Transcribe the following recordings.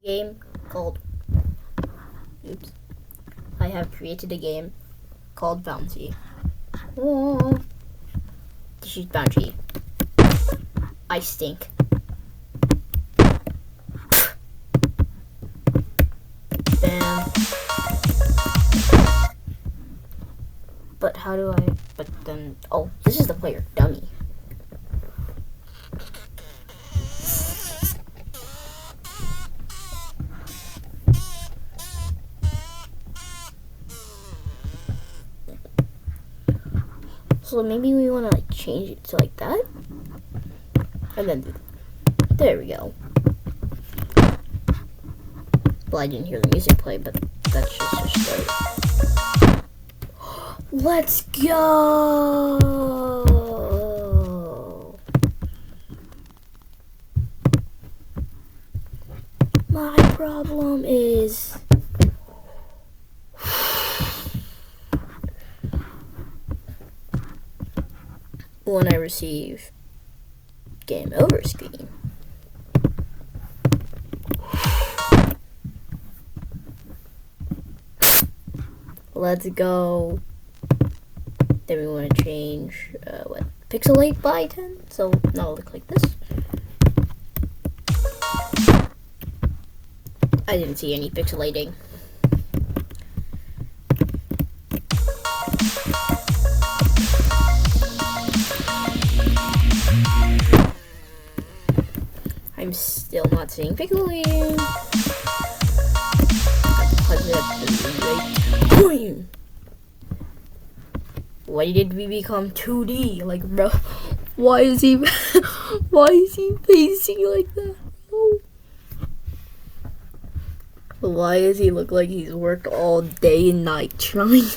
Game called I have created a game called Bouncy. Oh, this is Bouncy. I stink. Bam. But how do I? But then, oh, this is the player, dummy. So maybe we want to like change it to like that, and then there we go. Well, I didn't hear the music play, but that's just a start. Let's go! My problem is when I receive game over screen. Let's go. Then we want to change pixelate by 10, so now it'll look like this. I didn't see any pixelating. I'm still not seeing pixelating. Why did we become 2D? Like, bro, why is he facing like that? Oh. Why does he look like he's worked all day and night trying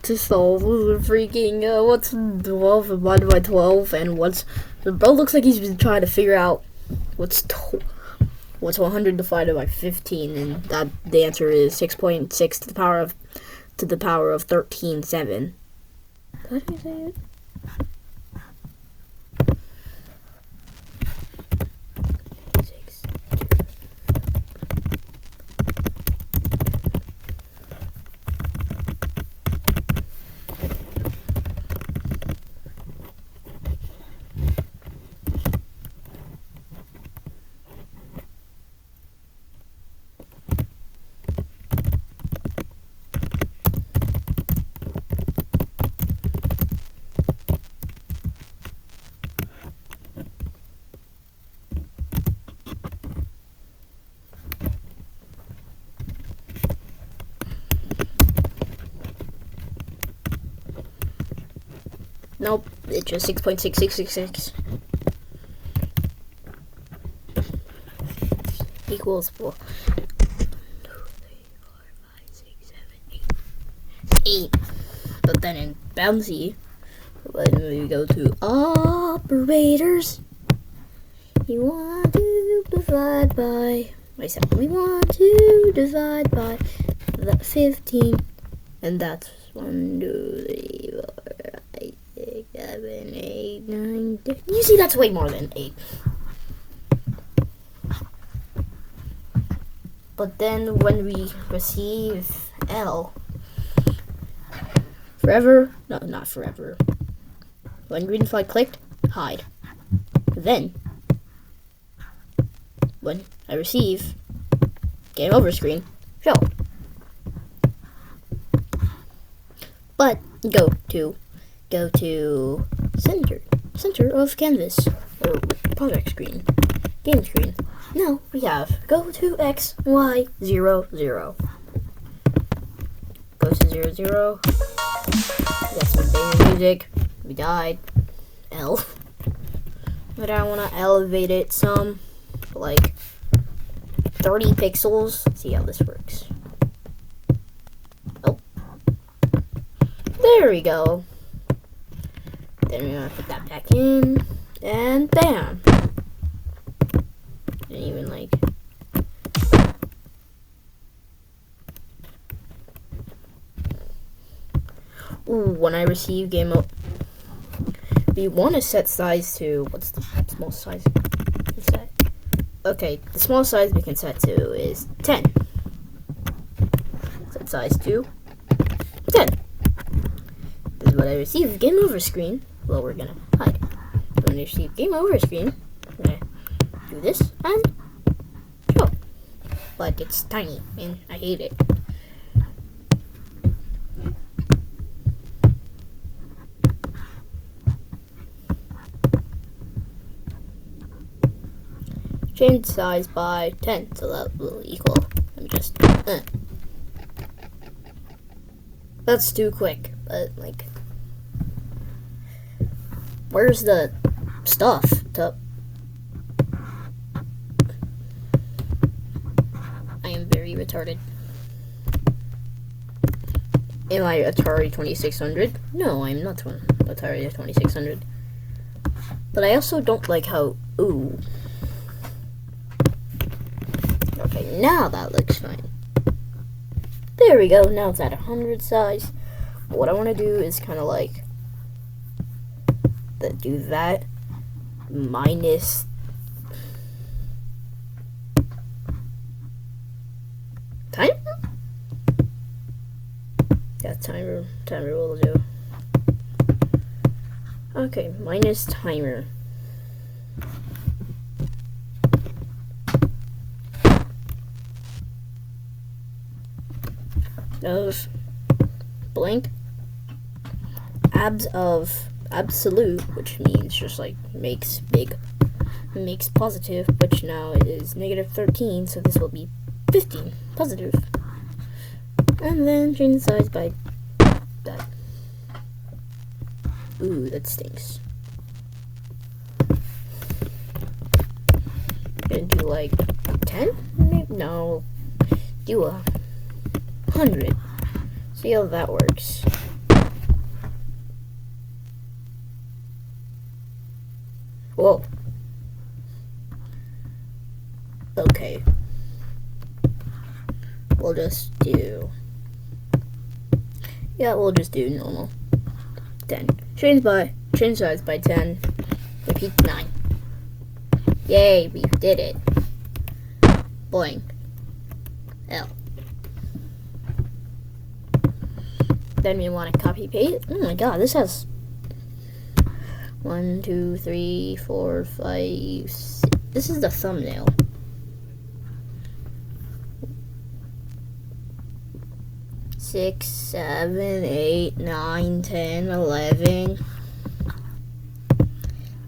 to solve the freaking what's 12 divided by 12 and what's the bro looks like he's been trying to figure out what's 100 divided by 15, and that the answer is 6.6 to the power of 13.7. How do you say it? Nope, it's just 6.6666 equals 4. 8. But then in Bouncy, when we go to operators, you want to divide by we want to divide by the 15, and that's 1, 2, 3, 4, 5, 6, 7, 8, 9, 10. You see, that's way more than 8. But then when we receive L, forever, no, not forever. When green flag clicked, hide. Then, when I receive game over screen, show. But go to center of canvas or project screen, game screen. Now we have go to X, Y, 0, 0. Go to 0, 0. We got some banger music. We died. L. But I want to elevate it some, like 30 pixels. Let's see how this works. Oh. There we go. Then we're gonna put that back in, and bam! And even like, ooh, when I receive game mode, we want to set size to what's the most size? What's that? Okay, the small size we can set to is 10. Set size to 10. This is what I receive. Game over screen. Well, we're gonna hide. When I receive game over screen, I'm gonna do this and show. But it's tiny and I hate it. Change size by 10, so that will equal. Let me just. That's too quick, but like. Where's the stuff to. I am very retarded. Am I Atari 2600? No, I'm not one Atari 2600. But I also don't like how. Ooh. Okay, now that looks fine. There we go, now it's at 100 size. But what I want to do is kind of like do that minus timer? Yeah, timer will do. Okay, minus timer. Of blank abs of absolute, which means just like makes positive, which now is negative 13, so this will be 15 positive. And then change the size by that. Ooh, that stinks. Gonna do like 10? Maybe? No. Do 100. See how that works. Whoa. Okay. We'll just do. Yeah, we'll just do normal. 10. Change size by 10. Repeat 9. Yay, we did it. Blank. L. Then we want to copy paste. Oh my god, this has 1, 2, 3, 4, 5, 6. This is the thumbnail. Six, 7, 8, 9, 10, 11.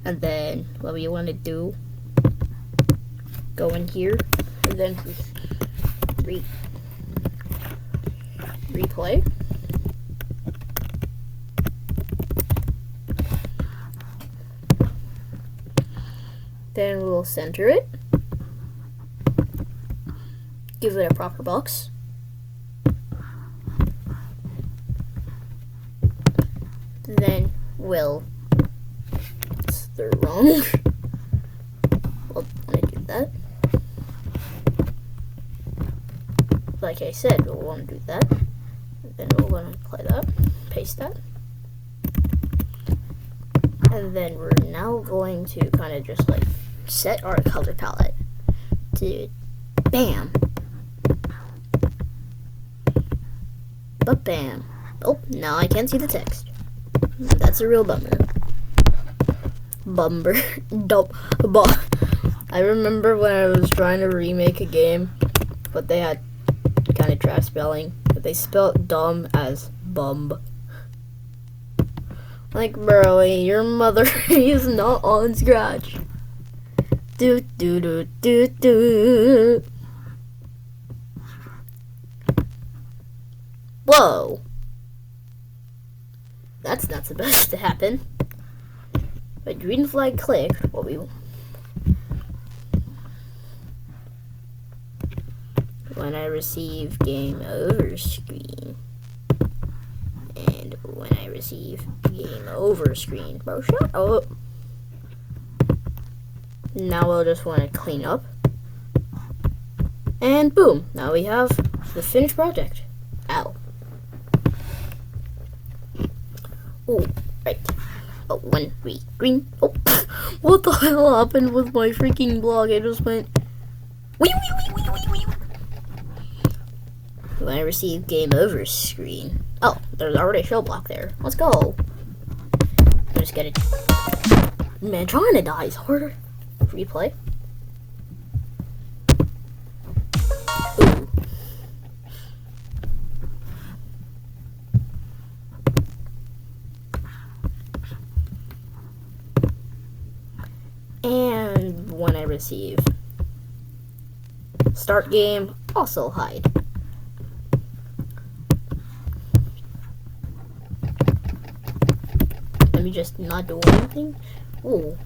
And then what we want to do, go in here and then replay. Then we'll center it. Give it a proper box. Then we'll. They're wrong. We'll want to do that. Like I said, we'll want to do that. Then we'll want to play that. Paste that. And then we're now going to kind of just like set our color palette to bam. But bam. Oh, now I can't see the text. That's a real bummer. I remember when I was trying to remake a game, but they had kind of trash spelling. But they spelled dumb as bumb. Like, bro, your mother is not on Scratch. Do do do do do. Whoa. That's not supposed to happen. But green flag click, what we when I receive game over screen. And when I receive game over screen. Bro, shut up. Now we'll just want to clean up. And boom, now we have the finished project. Ow. Oh, right. Oh, 1, 3, green. Oh, what the hell happened with my freaking blog? I just went Wee, wee, wee, wee, wee, wee. When I receive game over screen. Oh, there's already a show block there. Let's go. I just get it. Man, trying to die is harder. Replay. Ooh. And when I receive start game, also hide. Let me just not do anything. Ooh.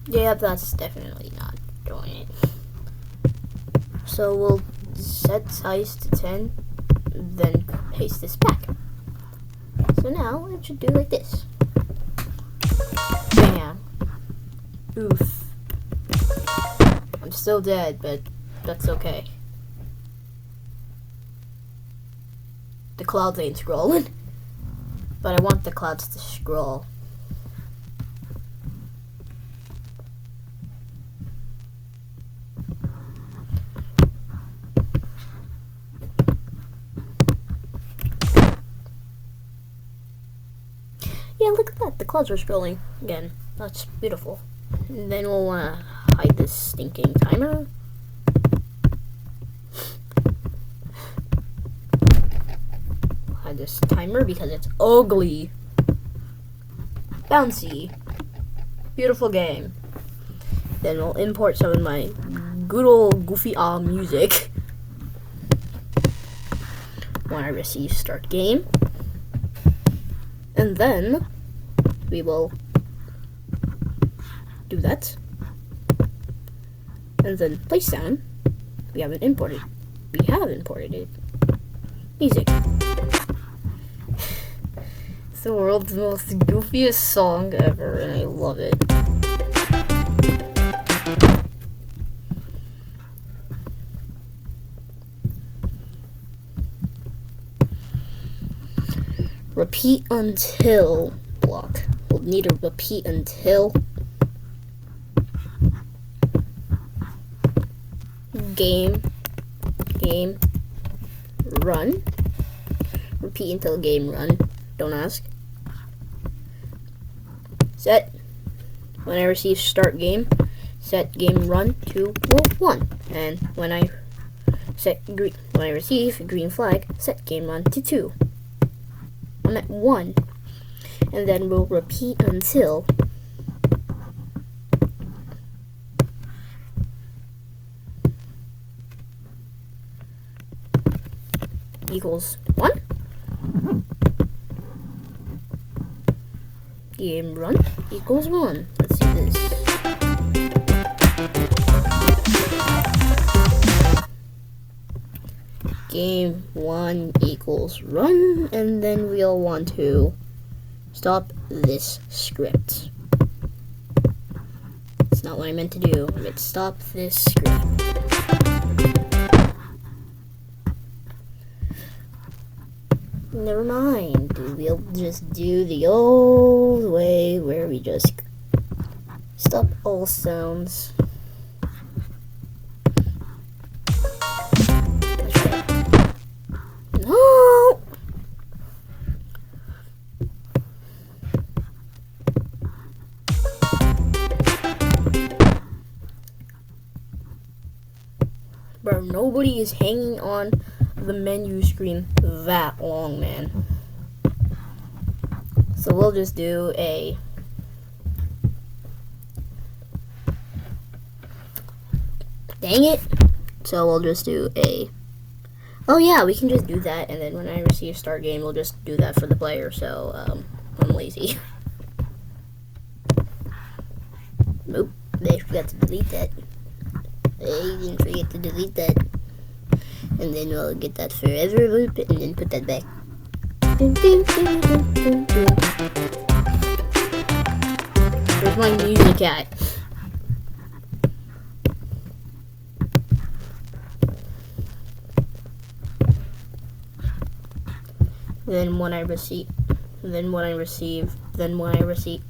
Yeah, that's definitely not doing it. So we'll set size to 10, then paste this back. So now it should do like this. Bam. Oof. I'm still dead, but that's okay. The clouds ain't scrolling, but I want the clouds to scroll. Yeah, look at that. The clouds are scrolling again. That's beautiful. And then we'll want to hide this stinking timer. Hide this timer because it's ugly. Bouncy. Beautiful game. Then we'll import some of my good old goofy music. When I receive start game. And then we will do that. And then place sound. We haven't imported. We have imported it. Music. It's the world's most goofiest song ever, and I love it. Repeat until block. We'll need a repeat until game run. Repeat until game run. Don't ask. Set. When I receive start game, set game run to 1. And when I receive green flag, set game run to 2. I'm at 1, and then we'll repeat until equals 1. Game run equals 1. Let's see this. Game 1 equals run, and then we'll want to stop this script. It's not what I meant to do. I meant to stop this script. Never mind. We'll just do the old way where we just stop all sounds. No! Bro, nobody is hanging on the menu screen that long, man. So we'll just do a dang it. So we'll just do a oh yeah, we can just do that, and then when I receive start game, we'll just do that for the player. So I'm lazy. Nope, they forgot to delete that. They didn't forget to delete that. And then we'll get that forever loop and then put that back. Where's my music at? then when I receive, then when I receive, then when I receive.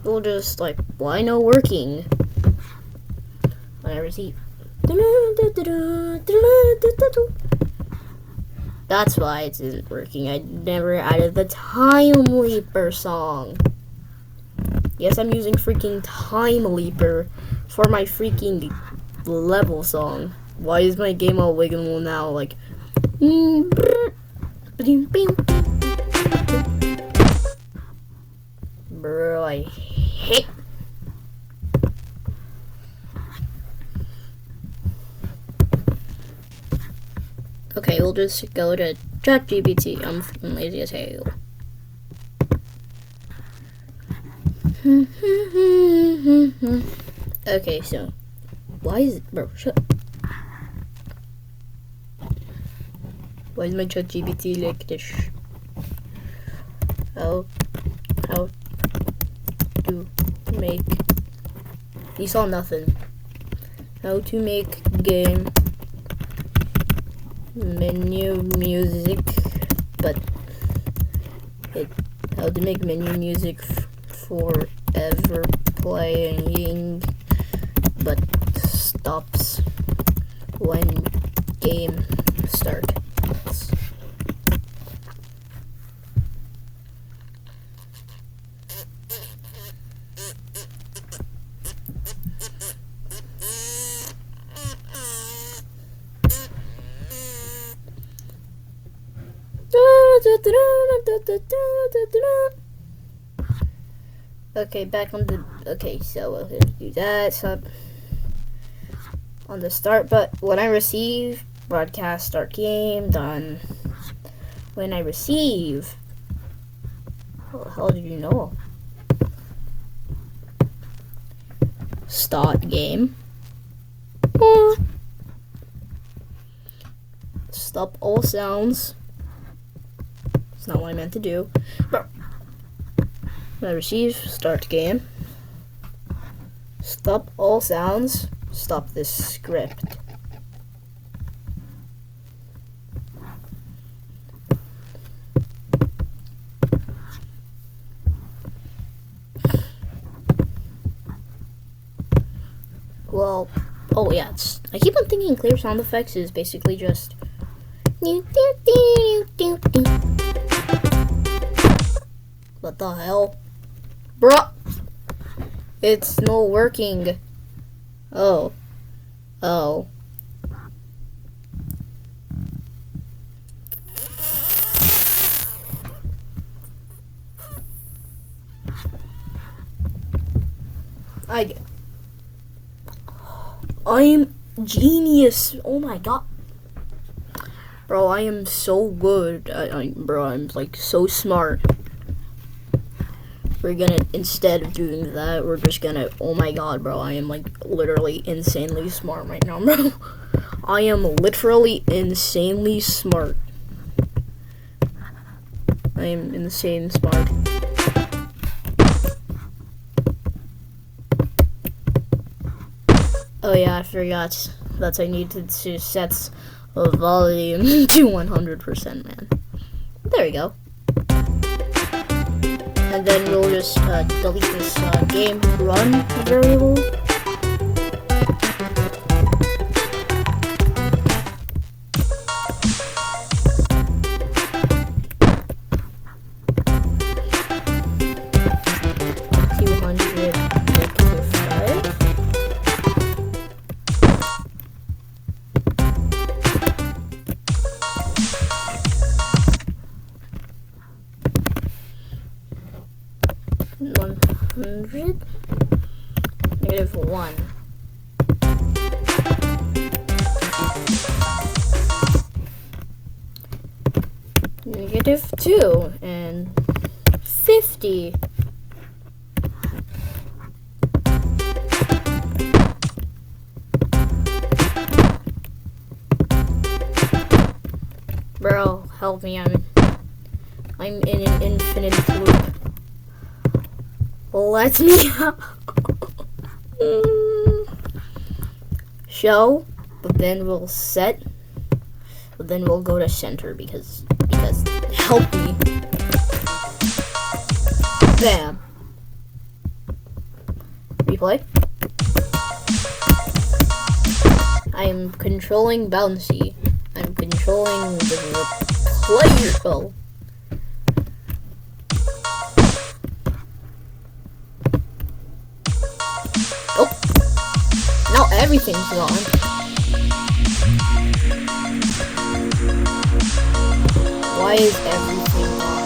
We'll just like, why no working? When I receive. That's why it isn't working. I never added the Time Leaper song. Yes, I'm using freaking Time Leaper for my freaking level song. Why is my game all wiggling now? Like, bro, I hate. Okay, we'll just go to ChatGPT. I'm freaking lazy as hell. Okay, so why is it, bro? Shut. Why is my ChatGPT like this? How to make? You saw nothing. How to make game menu music, but how to make menu music forever playing, but stops when game starts. Okay, back on the. Okay, so we'll do that. So on the start, but when I receive broadcast start game done. When I receive. How the hell did you know? Start game. Stop all sounds. It's not what I meant to do. But when I receive, start game. Stop all sounds. Stop this script. Well, oh yeah, I keep on thinking clear sound effects is basically just. What the hell? Bruh! It's not working. Oh. Oh. I'm genius. Oh my god. Bro, I am so good. Bro, I'm like so smart. We're gonna, instead of doing that, we're just gonna, oh my god, bro, I am like literally insanely smart right now, bro. I am literally insanely smart. I am insane smart. Oh yeah, I forgot that I needed to set the volume to 100%, man. There we go. And then we'll just delete this game run variable. -1. -2 and 50. Bro, help me, I'm in an infinite loop. Let me out. Show, but then we'll then we'll go to center because help me. Bam. Replay. I'm controlling bouncy. I'm controlling the player. Oh. Oh. Now everything's gone. Why is everything gone?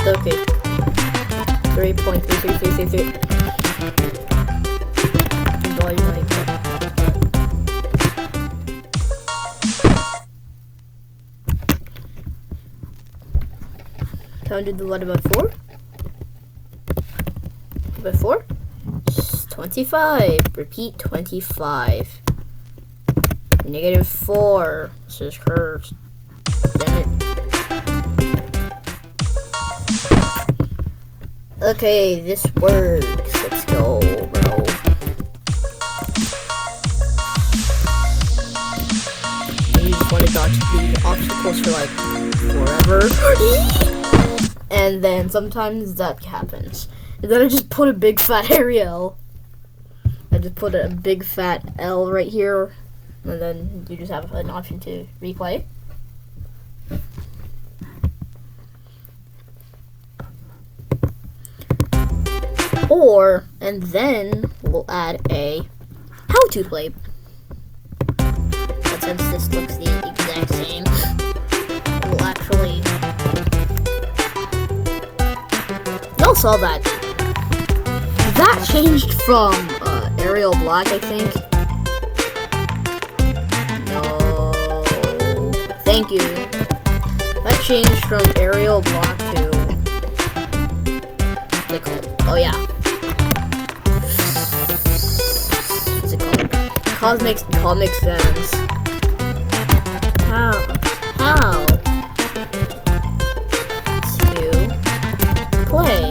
Okay. 3.3333. Time to divide by 4. By 4? 25. Repeat 25. -4. This is curves. Damn it. Okay, this works. Let's go, bro. You just want to dodge the obstacles for like forever. And then sometimes that happens. And then I just put a big fat Ariel. I just put a big fat L right here. And then you just have an option to replay. And then we'll add a how to play. But since this looks the exact same, we'll actually. Y'all saw that. That changed from Arial Black, I think. No. Thank you. That changed from Arial Black to. What's it called? Oh, yeah. Cosmic Sans. How? To play.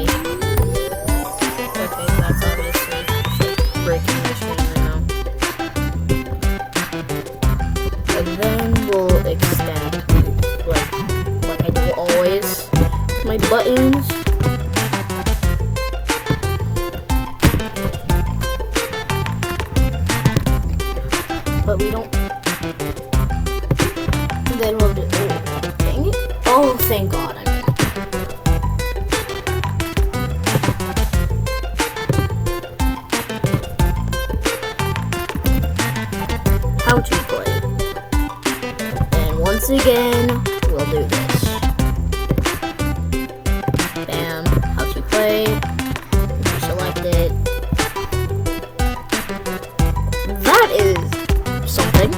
Okay, that's obviously breaking the screen right now. And then we'll extend like I do always. My buttons. But we don't. And then we'll do. Oh, dang it. Oh, thank God. I mean. How to play. And once again, we'll do this. Bam. How to play. You select it. That is. Something.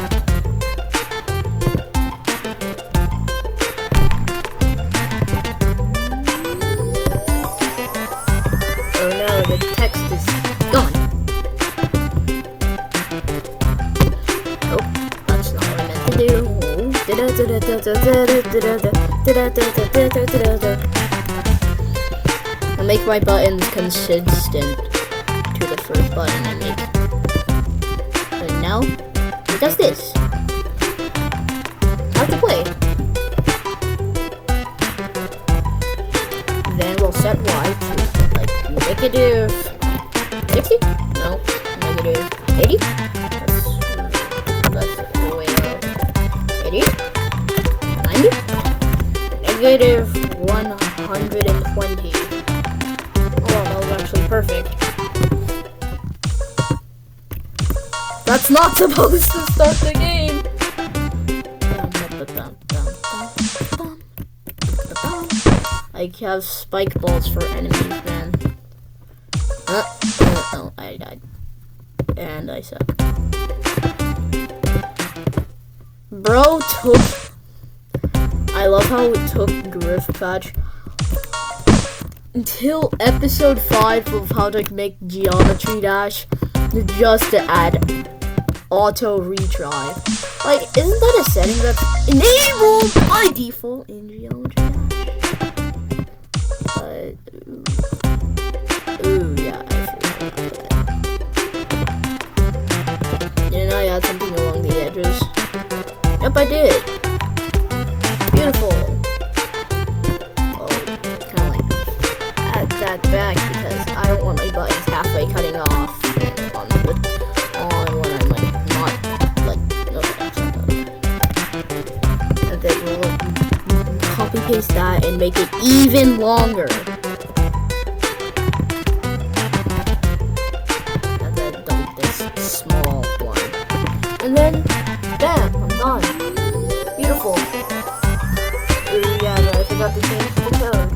Oh no, the text is gone. Oh, that's not what I meant to do. I'll make my buttons consistent to the first button I make. And now it does this. How to play. Then we'll set Y to like negative 60? No, negative 80? That's the way out. 80? 90? Negative 120. Oh, that was actually perfect. That's not supposed to start the game. I have spike balls for enemies, man. Oh, I died. And I suck. Bro took. I love how it took Griff Patch until episode 5 of how to make Geometry Dash just to add auto retry. Like, isn't that a setting that's enabled by default in Geometry Dash? But, ooh, yeah, I forgot that. Didn't I add something along the edges? Yep, I did. Beautiful. Oh, kind of like add that back because I don't want my buttons halfway cutting off on when I'm like not like okay. And then we'll copy paste that and make it even longer. And then delete this small one. And then bam, I'm done. Beautiful. Ooh, yeah, but I forgot to change the code.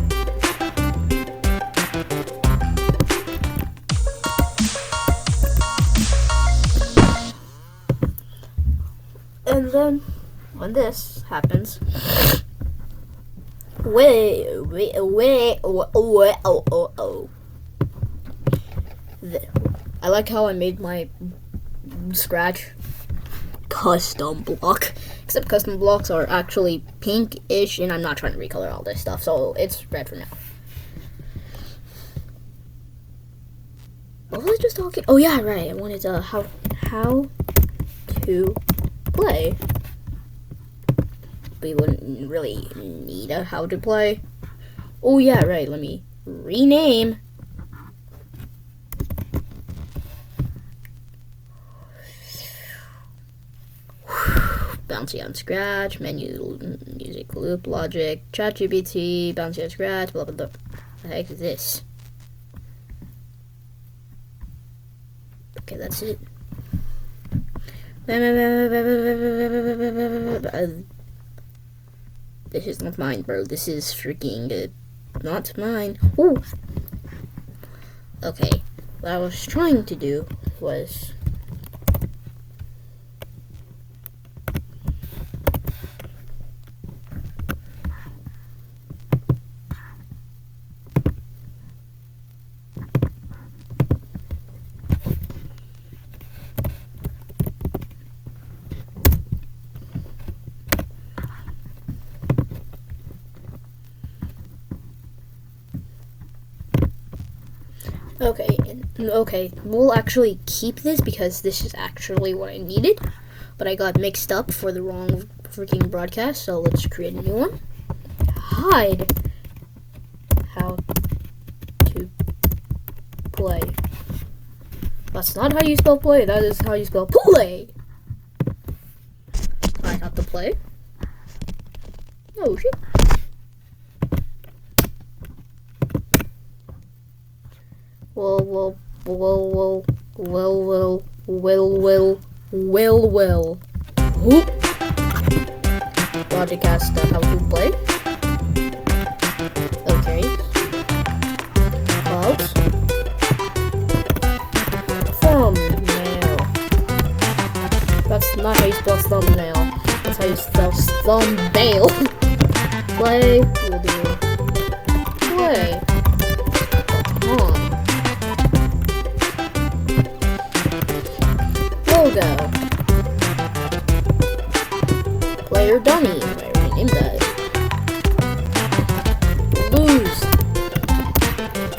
And then, when this happens, I like how I made my Scratch custom block, except custom blocks are actually pinkish, and I'm not trying to recolor all this stuff, so it's red for now. What was I just talking? Oh yeah, right. I wanted to how to play. We wouldn't really need a how to play. Oh yeah, right. Let me rename. Bouncy on Scratch, menu, music, loop, logic, ChatGPT, Bouncy on Scratch, blah blah blah. What the heck is this? Okay, that's it. This is not mine, bro. This is freaking not mine. Ooh. Okay, what I was trying to do was okay, we'll actually keep this because this is actually what I needed, but I got mixed up for the wrong freaking broadcast, so let's create a new one. Hide how to play. That's not how you spell play, that is how you spell play. Hide how to play. Oh shit. Well. Whoop. Broadcast how to play. Okay. Clouds. Thumbnail. That's not how you spell thumbnail. That's how you spell thumbnail. Play. We'll do play. Logo. Player dummy. I already named that. Lose.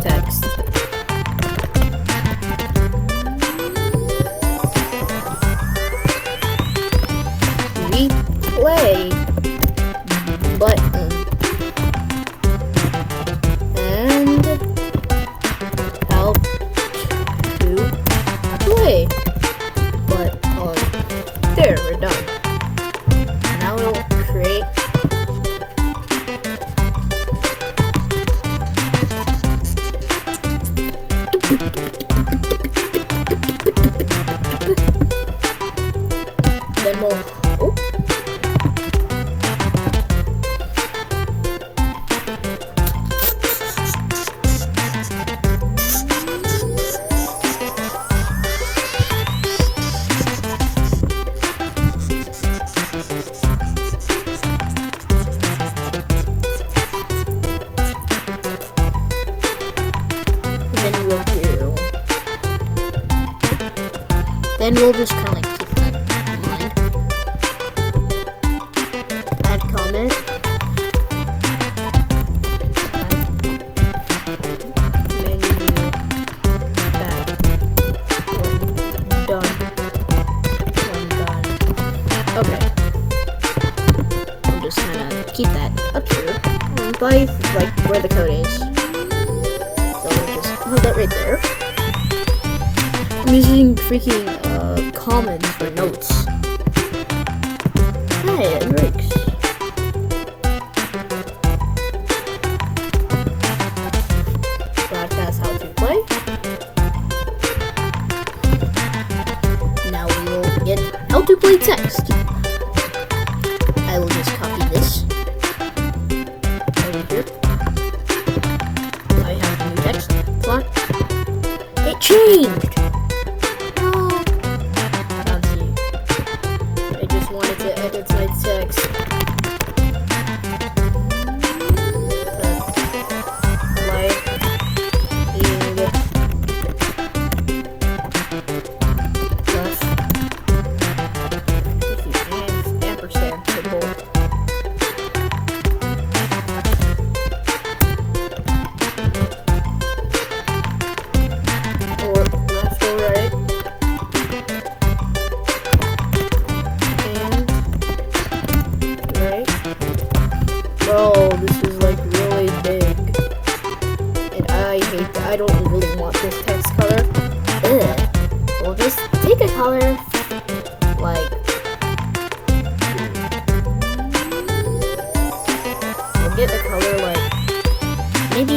Text. Replay. Button. And help to play. There, we're done. Now we'll create then we'll just kind of like keep that in mind. Add comment. Okay. I'm just gonna keep that up here by like where the code is. So we'll just hold that right there. I'm using freaking comments for notes. Hey, it works. Broadcast how to play. Now we will get how to play text. I will just copy this over here. I have new text. Plot. It changed! Oh. Bouncy. I just wanted to edit my text. Bro, this is like really big. And I hate that. I don't really want this text color. Ugh. We'll just take a color like we'll get a color like maybe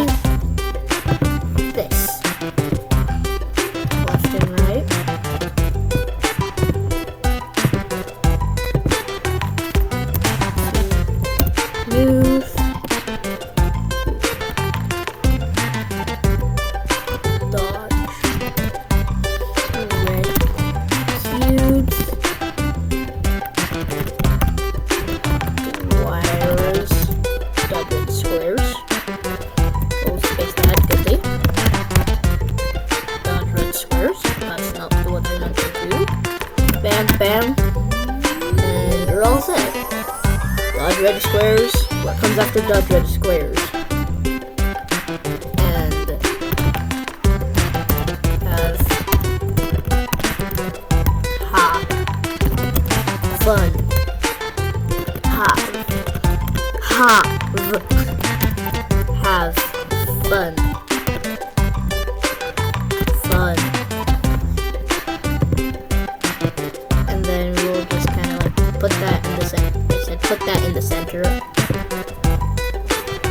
this. Left and right. Move. Dodge. Red cubes. Wires. Double squares. We'll space that goodly. Dodge red squares. That's not what I meant to do. Bam, bam. And we're all set. Dodge red squares. What comes after dodge red squares? And have fun. Have fun. Fun. And then we'll just kind of like put that in the center. Put that in the center.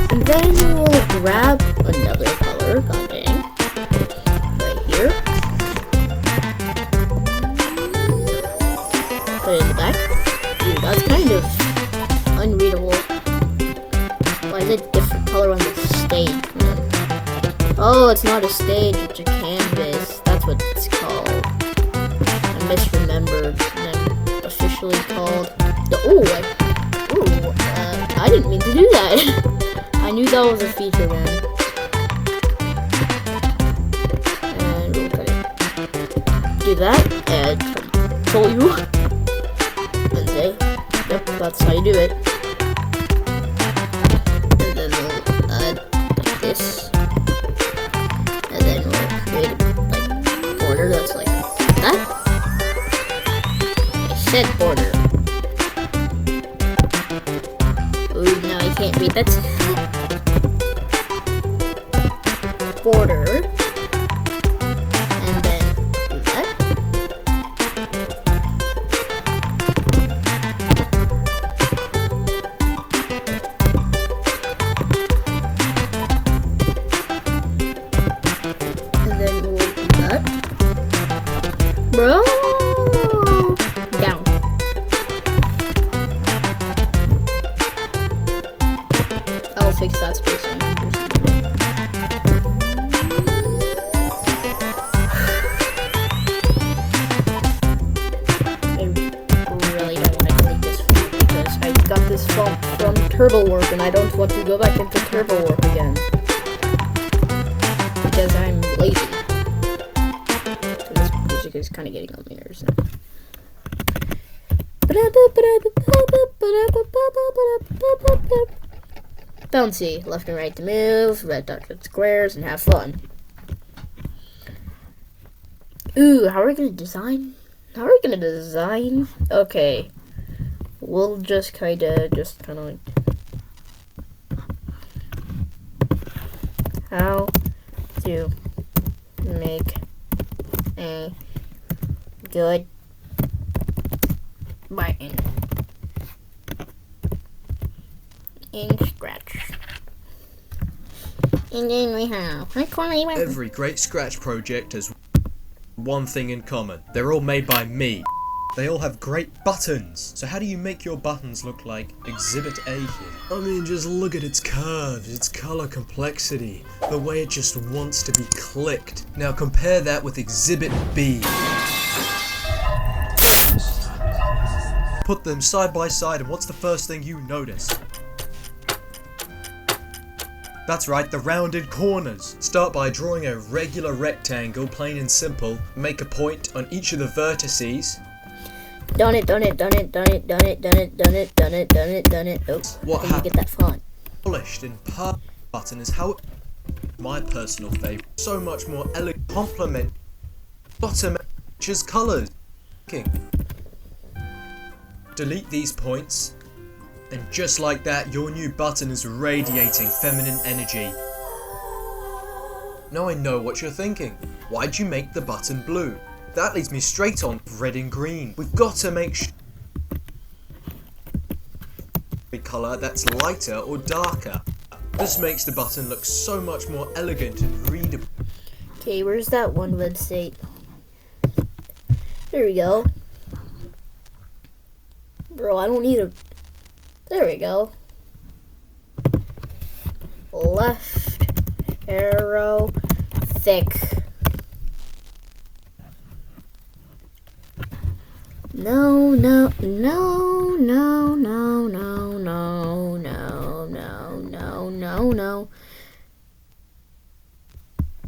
And then we'll grab another color, god dang, right here. Put it in the back. Dude, that's kind of unreadable. Why is it a different color on the stage, man? Oh, it's not a stage, it's a canvas. That's what it's called. I misremembered. And then officially called the I didn't mean to do that. I knew that was a feature, man. And we'll kind of do that. And told you. And say, yep, that's how you do it. And then we'll add like this. And then we'll create like border that's like that. I said border. Ooh, no, I can't read that. Border. And then do that. And then we'll do that. Bro! Down. I'll fix that spacing. I really don't want to delete this font because I got this font from TurboWarp and I don't want to go back into TurboWarp again. Because I'm lazy. So this music is kind of getting on my nerves. Bouncy, left and right to move, red dots and squares, and have fun. Ooh, how are we gonna design? Okay, we'll just kind of like, how to make a good button in Scratch. And then we have every great Scratch project has one thing in common. They're all made by me. They all have great buttons. So how do you make your buttons look like Exhibit A here? I mean, just look at its curves, its color complexity, the way it just wants to be clicked. Now compare that with Exhibit B. Put them side by side, and what's the first thing you notice? That's right, the rounded corners. Start by drawing a regular rectangle, plain and simple. Make a point on each of the vertices. Done it. Oops, What I didn't get that font. Polished and perfect button is how my personal favorite. So much more elegant, complement bottom matches colors. Delete these points, and just like that, your new button is radiating feminine energy. Now I know what you're thinking. Why'd you make the button blue? That leads me straight on red and green. We've got to make sure a colour that's lighter or darker. This makes the button look so much more elegant and readable. Okay, where's that one website? There we go. Bro, I don't need a... There we go. Left arrow thick. No.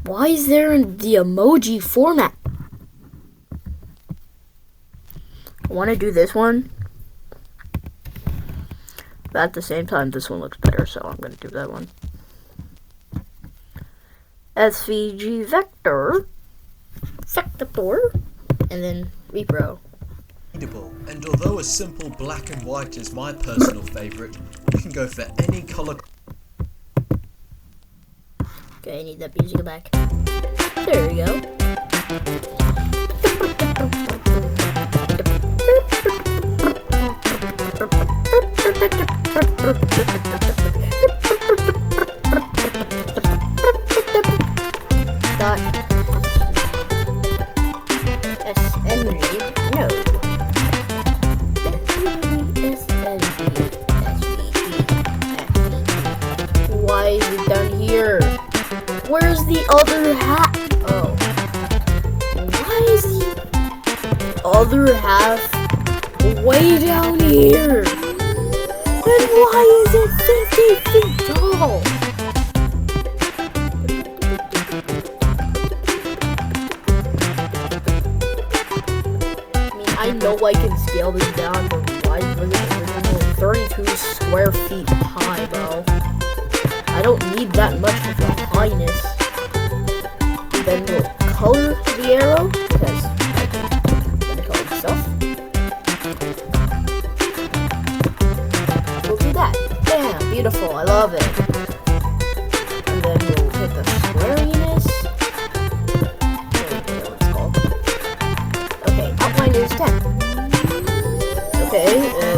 Why is there in the emoji format? I want to do this one. But at the same time, this one looks better, so I'm going to do that one. SVG vector, and then repro. And although a simple black and white is my personal favourite, you can go for any colour. Okay, I need that music back. There we go. Dot SNG, no. Why is it down here? Where's the other half? Oh. Why is the other half way down here? And why is it 50 feet tall? I mean, I know I can scale this down, but why is it 32 square feet high, bro? I don't need that much of a highness. Then we'll color the arrow, because I can color stuff. We'll do that. Bam! Beautiful, I love it. And then we'll hit the squariness. I don't know what it's called. Okay, outline is 10. Okay,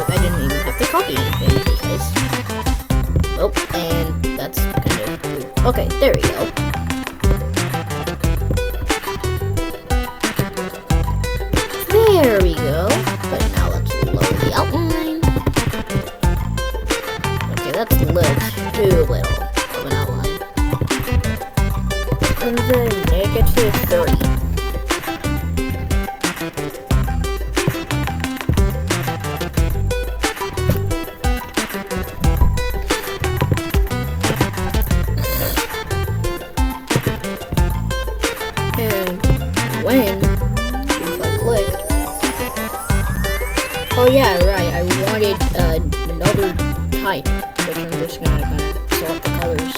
I didn't even have to copy anything, because... Oh, and that's kind of weird. Okay, there we go. There we go. But now let's lower the outline. Okay, that's a little too little of an outline. And then negative 30. Oh yeah, right. I wanted another type, which I'm just gonna kind of select the colors.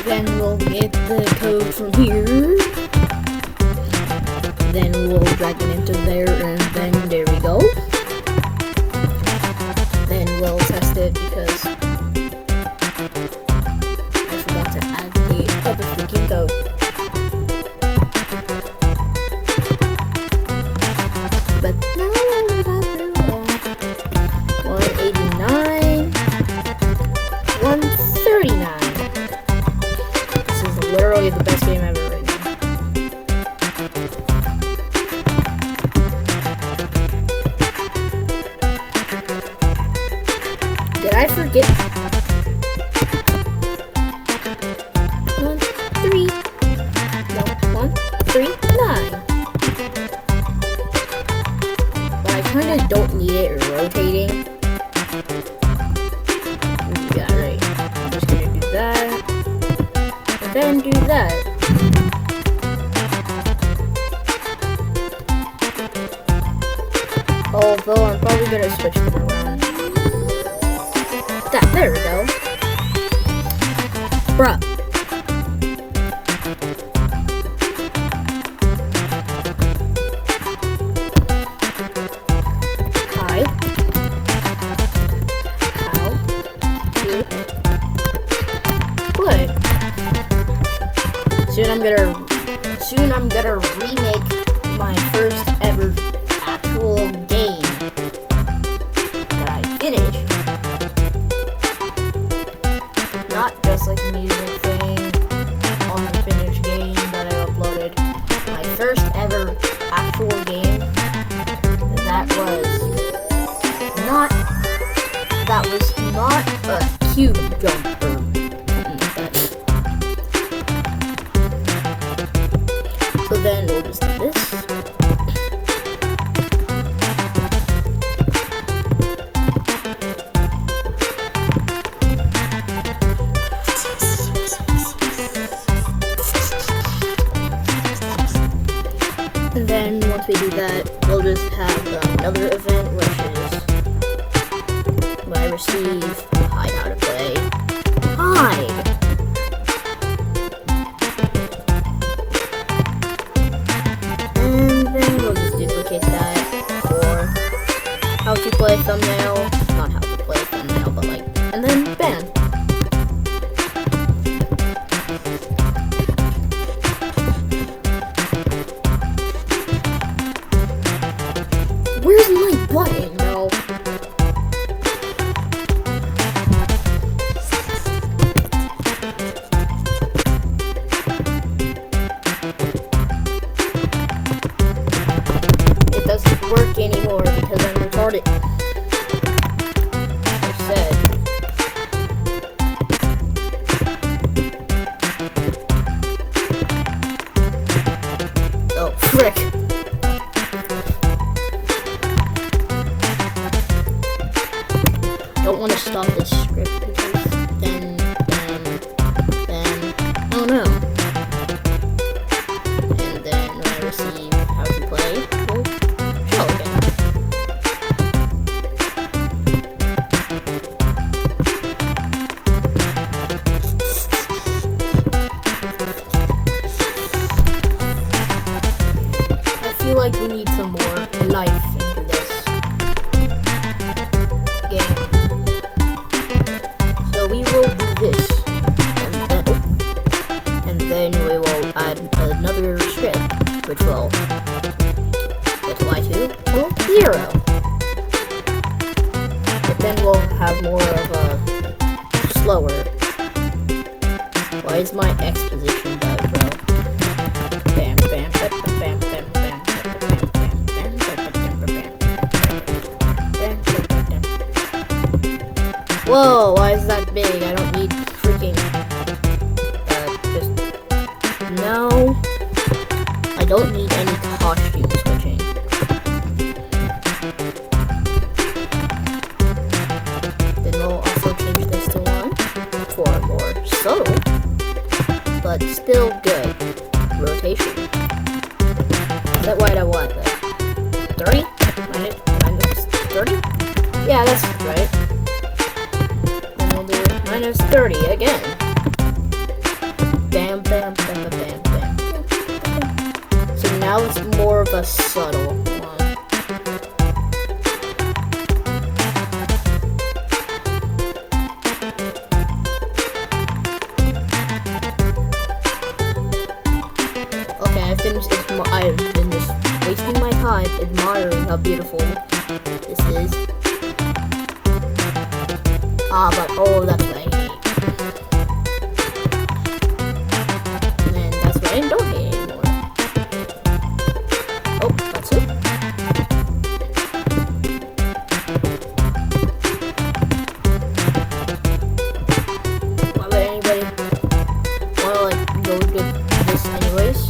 Then we'll get the code from here. Then we'll drag it into there, and then there we go. Then we'll test it because I forgot to add the other freaking code. But now we're about to 189, 139. Literally the best game ever right now. Did I forget? 1, 3. No, 1, 3, 9. But I kinda don't need it rotating. Yeah, right. I'm just gonna do that. Then do that. Although I'm probably gonna switch them around. There we go. Bruh. Hi. How to play. Soon I'm gonna remake my first ever actual game that I finished. Not just like a music thing on the finished game that I uploaded. My first ever actual game that was not a cube jumper. So then we'll just do this. And then once we do that, we'll just have another event, which is when I receive hide how to play. Hide! That for how to play thumbnail, not how to play thumbnail, but like, and then ban. Where's my button, bro? Doesn't work anymore because I'm retarded. I said. Oh, frick. I don't want to stop this script because then, I don't know. And then when I receive how to play, well, I feel like we need some more life into this game. So we will do this, and then we will add another script, which will get y2 will 0. But then we'll have more of a slower y2 Why is my exposition bad, bro? Bam, bam, bam, bam, bam, bam, bam. Whoa, why is that big? I don't need freaking, just, no, I don't need any costume switching. Then we'll also change this to 1 for more subtle, but still good rotation. Is that right? I want that. 30? Minus 30? Yeah, that's right. Then we'll do minus 30 again. Bam, bam, bam, bam, bam. So now it's more of a subtle one. Okay, I've been just wasting my time admiring how beautiful this is. But oh, that's what I hate. And that's what I don't hate anymore. Oh, that's it. Why would anybody wanna like go with this anyways?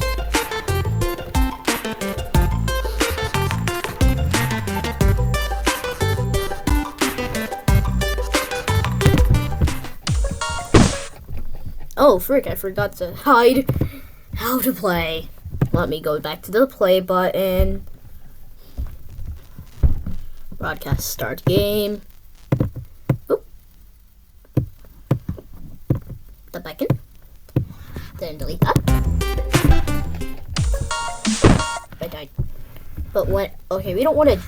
Oh, frick, I forgot to hide how to play. Let me go back to the play button. Broadcast start game. Oop. The button. Then delete that. I died. But when, okay, we don't want to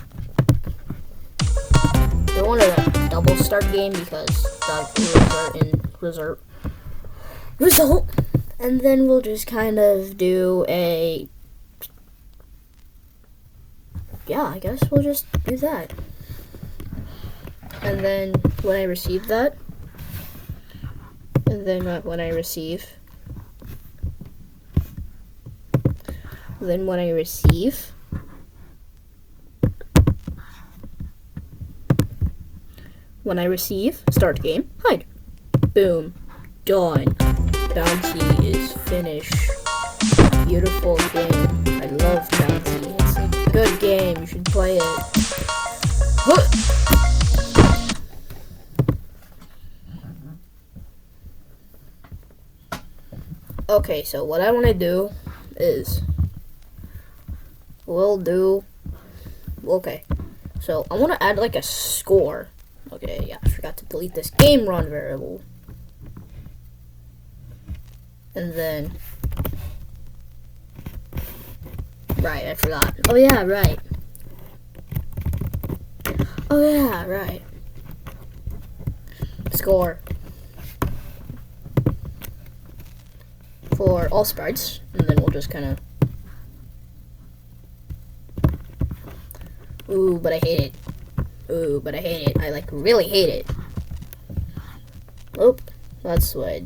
a double start game because that will result in result, and then we'll just kind of do a, yeah, I guess we'll just do that. And then when I receive that, and then when I receive, start game, hide, boom, done. Bouncy is finished. Beautiful game. I love Bouncy. It's a good game. You should play it. Huh. Okay, so what I want to do is okay. So I want to add like a score. Okay, yeah, I forgot to delete this game run variable. And then, right, I forgot. Oh yeah, right. Score for all sprites, and then we'll just kind of. Ooh, but I hate it. I like really hate it. Oh, that's what.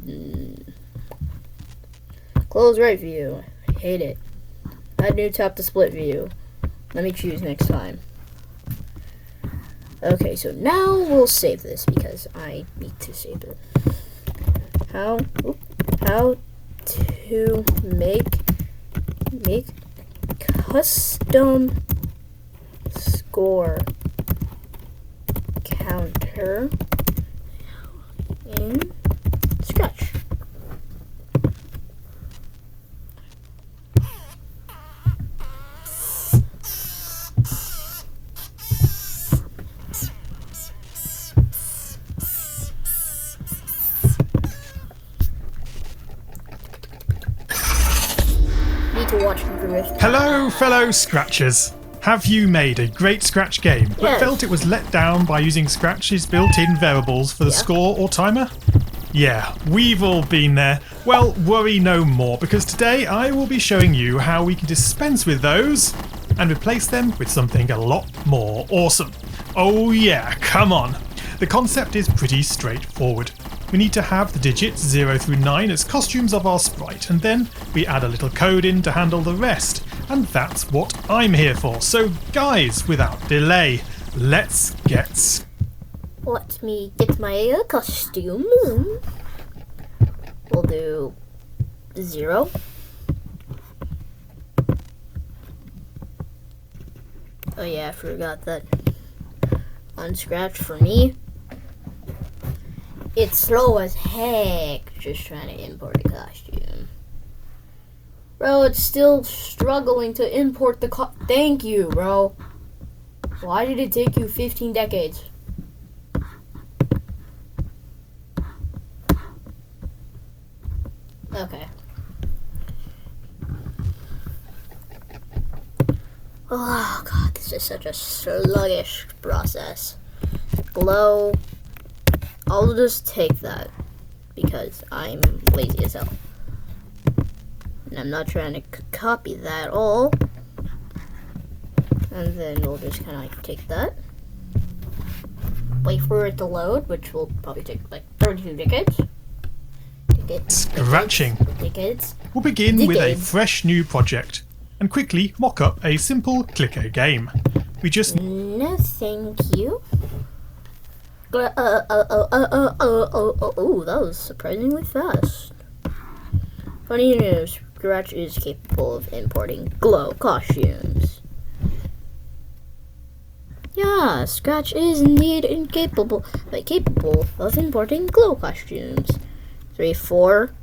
Close right view. I hate it. Add new tap to split view. Let me choose next time. Okay, so now we'll save this because I need to save it. How to make custom score counter in Scratch. Hello, fellow Scratchers. Have you made a great Scratch game, but Yes. felt it was let down by using Scratch's built-in variables for the score or timer? Yeah, we've all been there. Well, worry no more, because today I will be showing you how we can dispense with those and replace them with something a lot more awesome. Oh yeah, come on. The concept is pretty straightforward. we need to have the digits 0 through 9 as costumes of our sprite, and then we add a little code in to handle the rest. And that's what I'm here for. So guys, without delay, let's get... Let me get my costumes. We'll do 0. Oh yeah, I forgot that on Scratch for me, it's slow as heck just trying to import a costume. Bro, it's still struggling to import the Thank you, bro. Why did it take you 15 decades? Okay. Oh god, this is such a sluggish process. Glow. I'll just take that because I'm lazy as hell. And I'm not trying to copy that all. And then we'll just kind of like take that. Wait for it to load, which will probably take like 32 decades. Scratching. Decades. We'll begin with a Decades. fresh new project and quickly mock up a simple clicker game. We just No, thank you. Oh, that was surprisingly fast. Funny news, Scratch is capable of importing glow costumes. Yeah, Scratch is indeed capable of importing glow costumes. 3, 4.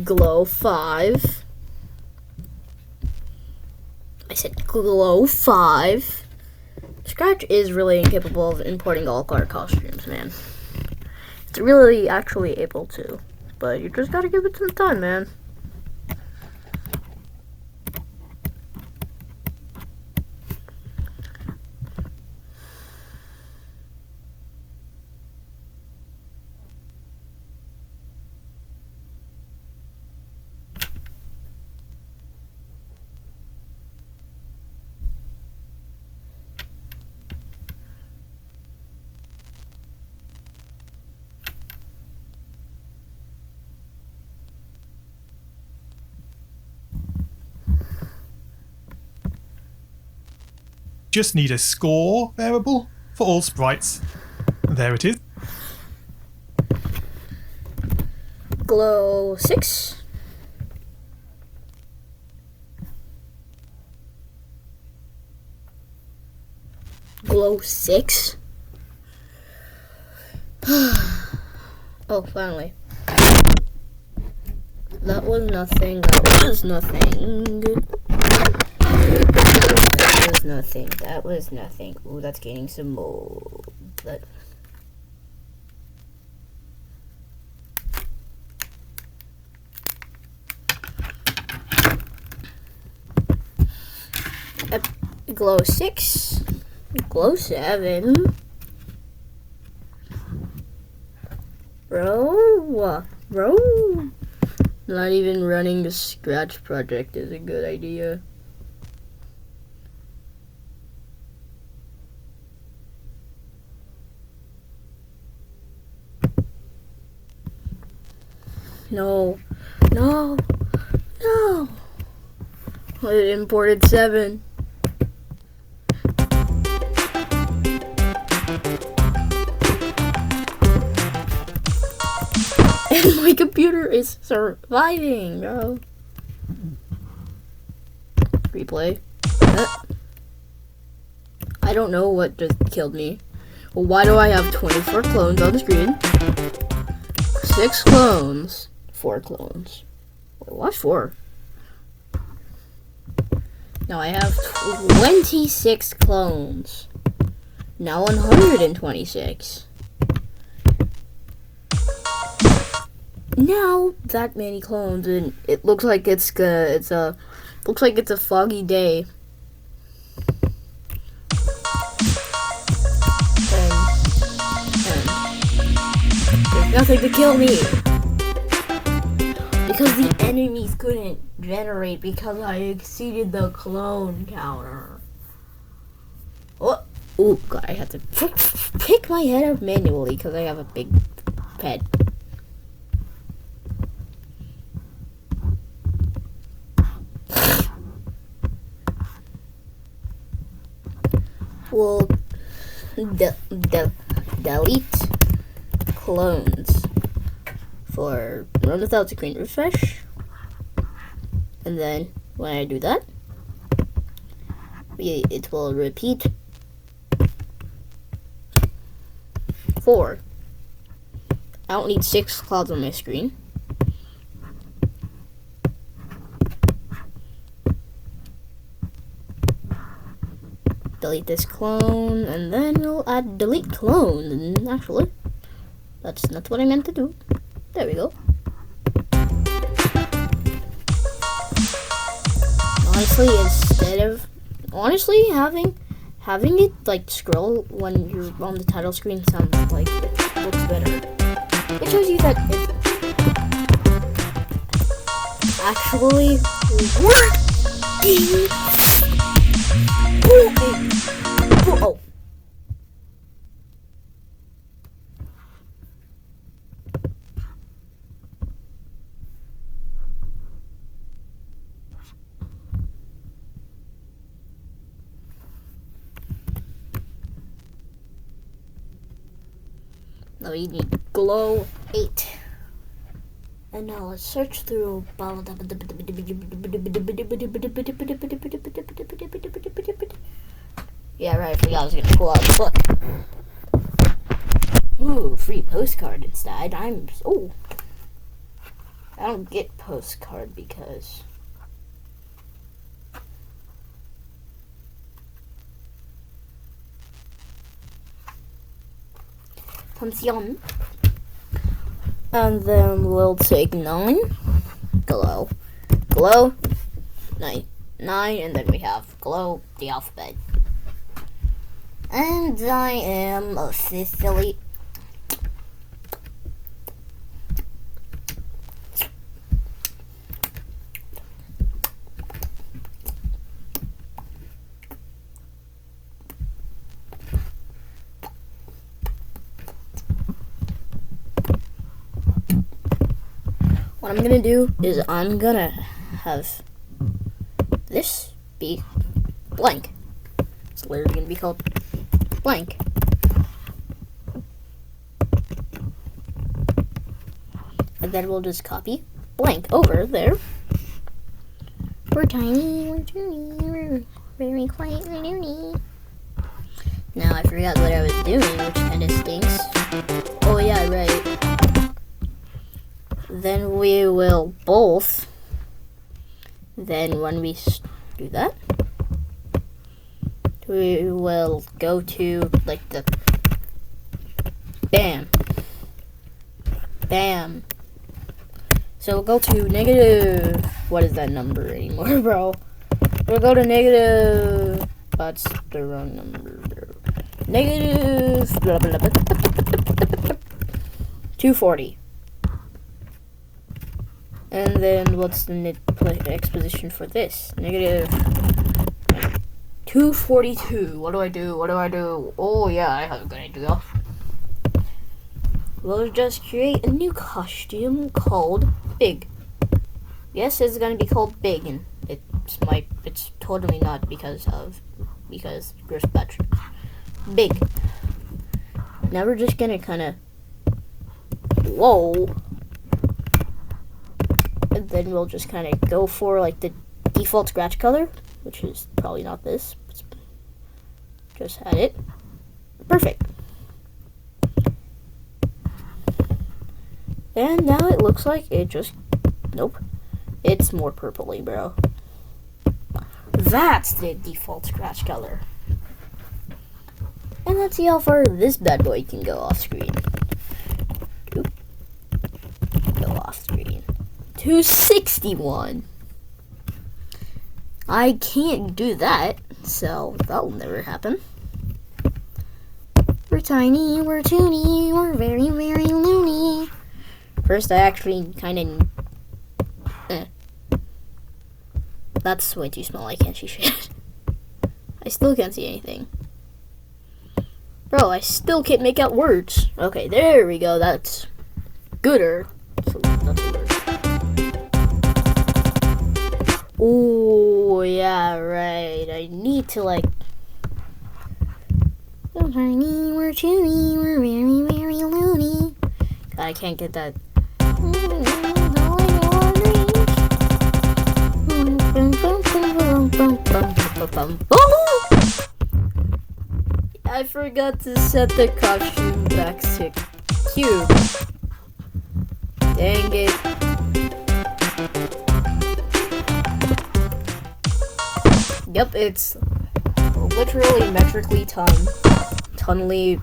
Glow 5. I said glow 5. Scratch is really incapable of importing all car costumes, man. It's really actually able to, but you just gotta give it some time, man. just need a score variable for all sprites. There it is. Glow 6. Glow 6. Oh, finally. That was nothing. That was nothing. That was nothing. That was nothing. Ooh, that's gaining some more. That. Glow 6. Glow 7. Bro. Not even running the Scratch project is a good idea. No. I imported 7. And my computer is surviving, bro. Replay. I don't know what just killed me. Well, why do I have 24 clones on the screen? 6 clones. 4 clones. Wait, why 4? Now I have 26 clones. Now 126. Now that many clones, and it looks like it's a foggy day. And there's nothing to kill me because the enemies couldn't generate because I exceeded the clone counter. Oh, Ooh, God, I have to pick my head up manually because I have a big head. We'll delete clones for run without screen refresh, and then when I do that, it will repeat 4. I don't need 6 clouds on my screen. Delete this clone, and then we'll add delete clone. And actually, that's not what I meant to do. There we go. Honestly, having it like scroll when you're on the title screen sounds like it looks better. It shows you that it's actually working. Oh. Now we need glow 8. And now let's search through. Yeah, right, I forgot I was gonna pull out the book. Ooh, free postcard instead. I don't get postcard because pension. And then we'll take 9 glow 9, and then we have glow the alphabet. And I am officially what I'm gonna do is I'm gonna have this be blank. It's literally gonna be called blank. And then we'll just copy blank over there. We're tiny, we're toony, we're very quiet, we're loony. Now I forgot what I was doing, which kind of stinks. Oh yeah, right. Then we will both. Then when we do that, we will go to like the bam. So we'll go to negative. What is that number anymore, bro? We'll go to negative. That's the wrong number. Negative 240. And then what's the exposition for this? Negative 242. What do I do? Oh yeah, I have a good idea. We'll just create a new costume called Big. Yes, it's gonna be called Big, and it's totally not because Chris Patrick. Big. Now we're just gonna kinda whoa. And then we'll just kind of go for like the default scratch color, which is probably not this. Just had it. Perfect. And now it looks like it just, nope. It's more purpley, bro. That's the default scratch color. And let's see how far this bad boy can go off screen. Oop. Go off screen. 261. I can't do that, so that'll never happen. We're tiny, we're toony, we're very, very loony. First, I actually kind of... That's way too small, I can't see shit. I still can't see anything. Bro, I still can't make out words. Okay, there we go. That's gooder. So that's a word. Oh, yeah, right. I need to, like... We're tiny, we're chewy, we're very, very loony. God, I can't get that. I forgot to set the costume back to cube. Dang it. Yep, it's literally metrically tonally.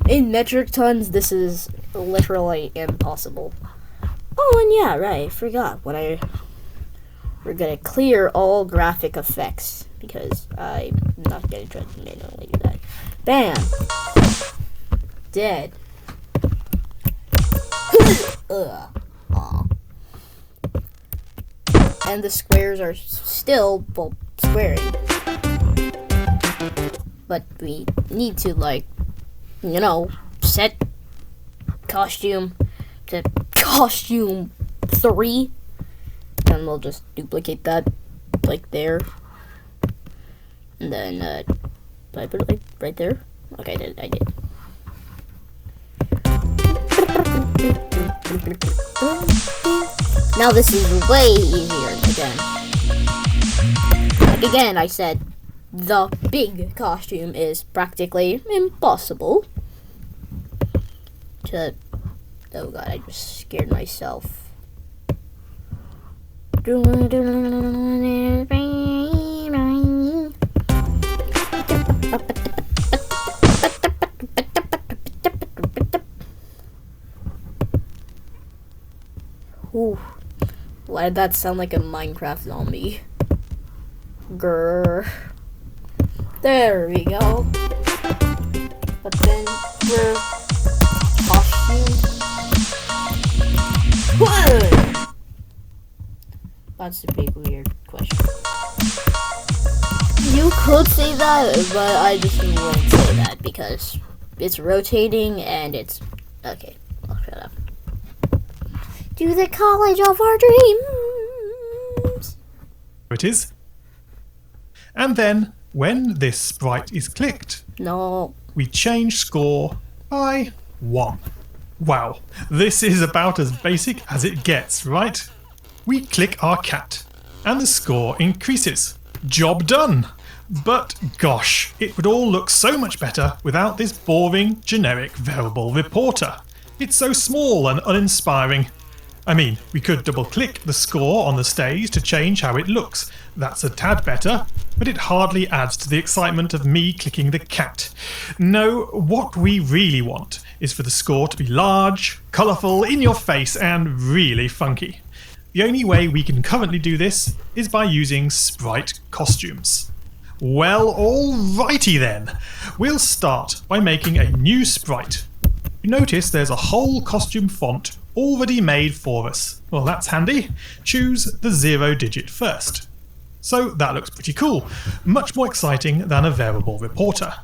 In metric tons, this is literally impossible. Oh, and yeah, right, I forgot we're gonna clear all graphic effects because I'm not gonna try to manually do that. Bam! Dead. Ugh. Aw. And the squares are still, well, squaring. But we need to, like, you know, set costume to costume 3. And we'll just duplicate that, like, there. And then, did I put it, like, right there? Okay, I did. Now this is way easier again. Like, again, I said the big costume is practically impossible to... Oh god, I just scared myself. Ooh. Why did that sound like a Minecraft zombie? Grrr. There we go. But then we're costume. Whoa! That's a big weird question. You could say that, but I just won't say that because it's rotating and it's okay. I'll shut up. To the college of our dreams. It is. And then, when this sprite is clicked, No. we change score by 1. Wow, this is about as basic as it gets, right? We click our cat, and the score increases. Job done! But gosh, it would all look so much better without this boring, generic variable reporter. It's so small and uninspiring. I mean, we could double-click the score on the stage to change how it looks. That's a tad better, but it hardly adds to the excitement of me clicking the cat. No, what we really want is for the score to be large, colourful, in your face, and really funky. The only way we can currently do this is by using sprite costumes. Well, alrighty then. We'll start by making a new sprite. You notice there's a whole costume font already made for us. Well, that's handy. Choose the 0 digit first. So that looks pretty cool. Much more exciting than a variable reporter.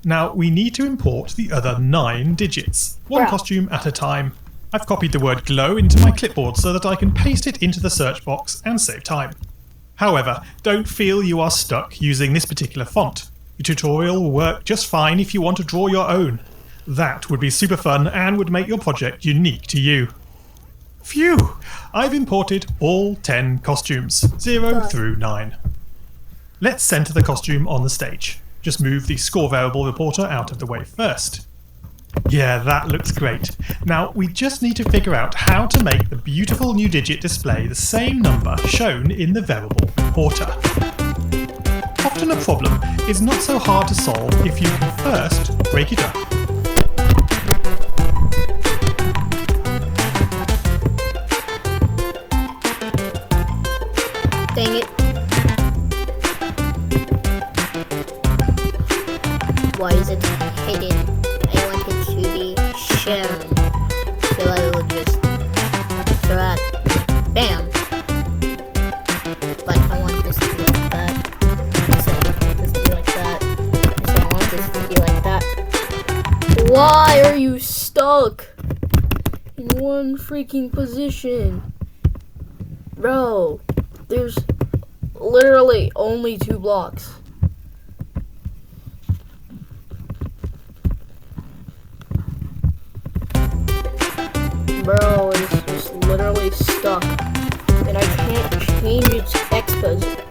Now we need to import the other 9 digits, one Wow. costume at a time. I've copied the word glow into my clipboard so that I can paste it into the search box and save time. However, don't feel you are stuck using this particular font. Your tutorial will work just fine if you want to draw your own. That would be super fun and would make your project unique to you. Phew! I've imported all 10 costumes, 0 through 9. Let's center the costume on the stage. Just move the score variable reporter out of the way first. Yeah, that looks great. Now we just need to figure out how to make the beautiful new digit display the same number shown in the variable reporter. Often a problem is not so hard to solve if you can first break it up. Dang it. Why is it hidden? I want it to be shown. So I will just throw out. Bam! But I want this to be like that. So this to be like that. Why are you stuck in one freaking position? Bro, there's literally only 2 blocks. Bro, it's just literally stuck. And I can't change its X position.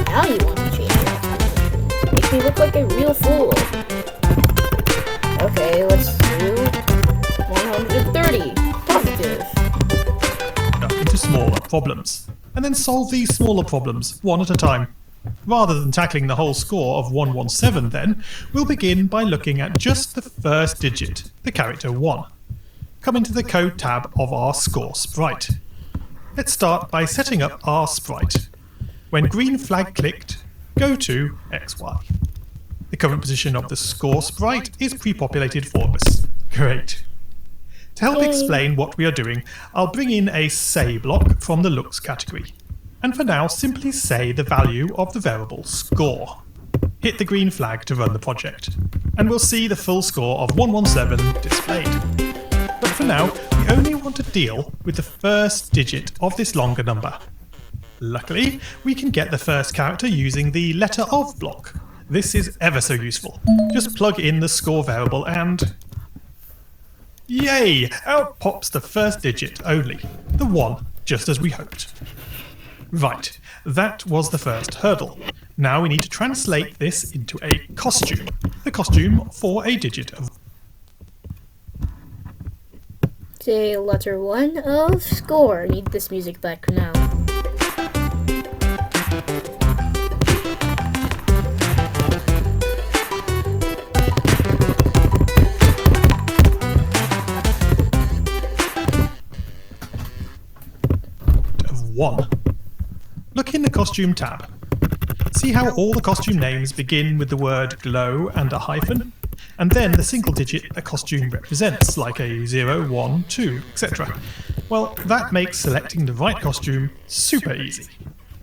Now you want to change your X position. Make me look like a real fool. Okay, let's do 130. Positive. Into smaller problems, and then solve these smaller problems one at a time. Rather than tackling the whole score of 117 then, we'll begin by looking at just the first digit, the character 1. Come into the code tab of our score sprite. Let's start by setting up our sprite. When green flag clicked, go to XY. The current position of the score sprite is pre-populated for us. Great. To help explain what we are doing, I'll bring in a say block from the looks category. And for now, simply say the value of the variable score. Hit the green flag to run the project, and we'll see the full score of 117 displayed. But for now, we only want to deal with the first digit of this longer number. Luckily, we can get the first character using the letter of block. This is ever so useful. Just plug in the score variable and... yay! Out pops the first digit only, the 1, just as we hoped. Right, that was the first hurdle. Now we need to translate this into a costume. The costume for a digit of... Say letter 1 of score. I need this music back now. of 1. Look in the costume tab. See how all the costume names begin with the word glow and a hyphen, and then the single digit the costume represents, like a 0, 1, 2, etc. Well, that makes selecting the right costume super easy.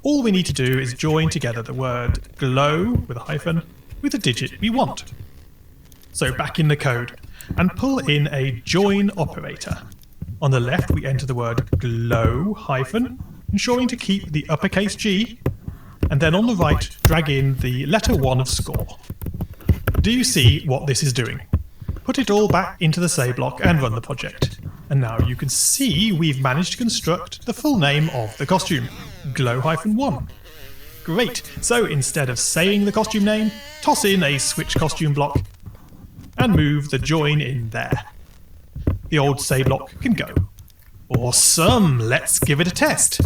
All we need to do is join together the word glow with a hyphen with the digit we want. So back in the code, and pull in a join operator. On the left we enter the word glow hyphen, ensuring to keep the uppercase G, and then on the right drag in the letter 1 of score. Do you see what this is doing? Put it all back into the say block and run the project. And now you can see we've managed to construct the full name of the costume, glow-1. Great, so instead of saying the costume name, toss in a switch costume block and move the join in there. The old say block can go. Awesome, let's give it a test.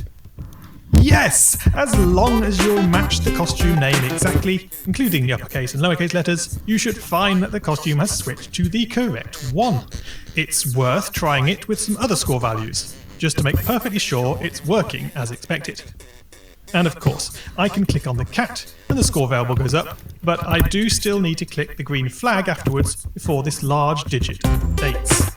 Yes! As long as you'll match the costume name exactly, including the uppercase and lowercase letters, you should find that the costume has switched to the correct one. It's worth trying it with some other score values, just to make perfectly sure it's working as expected. And of course, I can click on the cat and the score variable goes up, but I do still need to click the green flag afterwards before this large digit updates.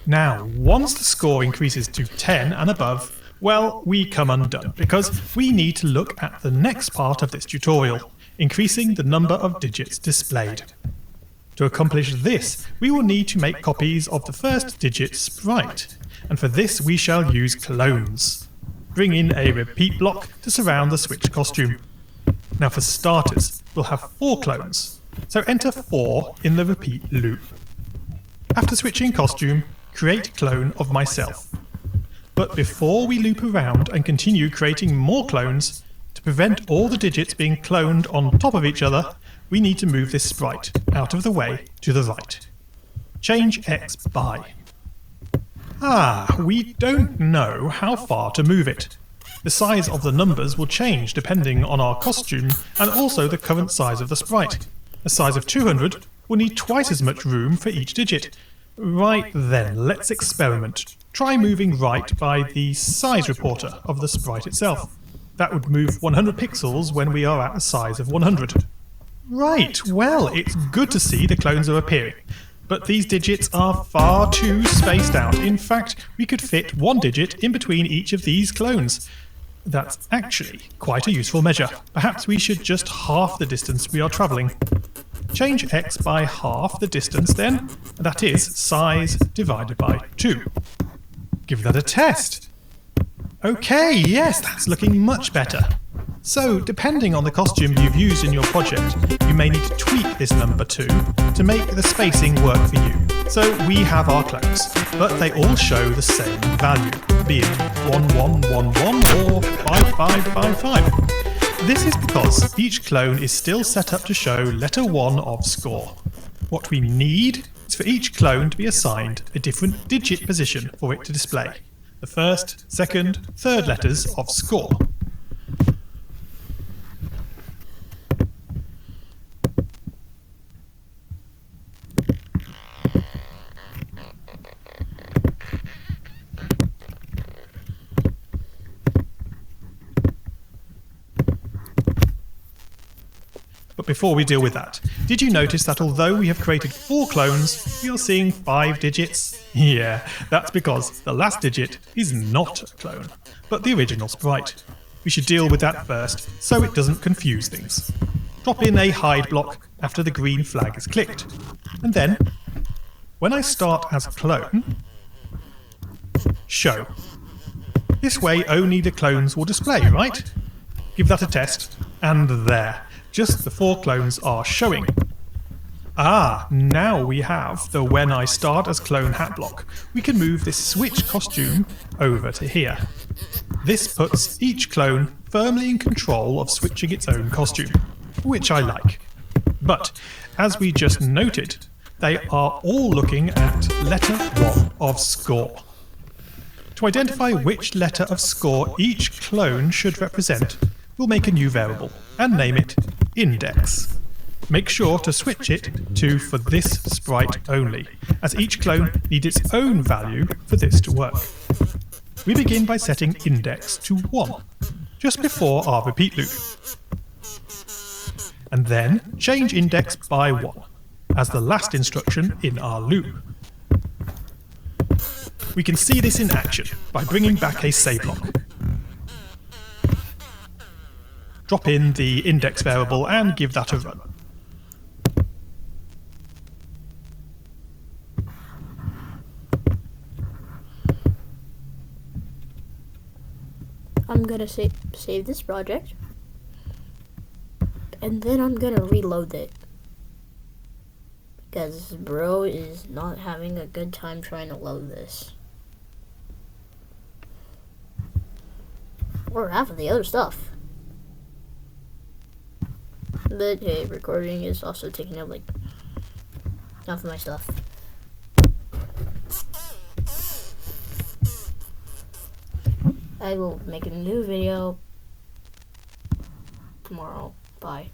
Now, once the score increases to 10 and above, well, we come undone, because we need to look at the next part of this tutorial, increasing the number of digits displayed. To accomplish this, we will need to make copies of the first digit sprite, and for this we shall use clones. Bring in a repeat block to surround the switch costume. Now for starters, we'll have 4 clones, so enter 4 in the repeat loop. After switching costume, create clone of myself. But before we loop around and continue creating more clones, to prevent all the digits being cloned on top of each other, we need to move this sprite out of the way to the right. Change X by. We don't know how far to move it. The size of the numbers will change depending on our costume and also the current size of the sprite. A size of 200 will need twice as much room for each digit. Right then, let's experiment. Try moving right by the size reporter of the sprite itself. That would move 100 pixels when we are at a size of 100. Right, well, it's good to see the clones are appearing. But these digits are far too spaced out. In fact, we could fit 1 digit in between each of these clones. That's actually quite a useful measure. Perhaps we should just half the distance we are travelling. change x by half the distance then, that is size divided by 2. Give that a test. Okay, yes, that's looking much better. So, depending on the costume you've used in your project, you may need to tweak this number 2 to make the spacing work for you. So we have our clones, but they all show the same value, be it 1111 or 5555. This is because each clone is still set up to show letter 1 of score. What we need is for each clone to be assigned a different digit position for it to display. The first, second, third letters of score. But before we deal with that, did you notice that although we have created 4 clones, we are seeing 5 digits? Yeah, that's because the last digit is not a clone, but the original sprite. We should deal with that first, so it doesn't confuse things. Drop in a hide block after the green flag is clicked. And then, when I start as clone, show. This way only the clones will display, right? Give that a test, and there. Just the 4 clones are showing. Ah, now we have the when I start as clone hat block. We can move this switch costume over to here. This puts each clone firmly in control of switching its own costume, which I like. But, as we just noted, they are all looking at letter 1 of score. To identify which letter of score each clone should represent, we'll make a new variable and name it index. Make sure to switch it to for this sprite only, as each clone needs its own value for this to work. We begin by setting index to 1, just before our repeat loop. And then change index by 1, as the last instruction in our loop. We can see this in action by bringing back a say block. Drop in the index variable and give that a run. I'm gonna save this project, and then I'm gonna reload it, because bro is not having a good time trying to load this, or half of the other stuff. But hey, recording is also taking up like half of my stuff. I will make a new video tomorrow. Bye.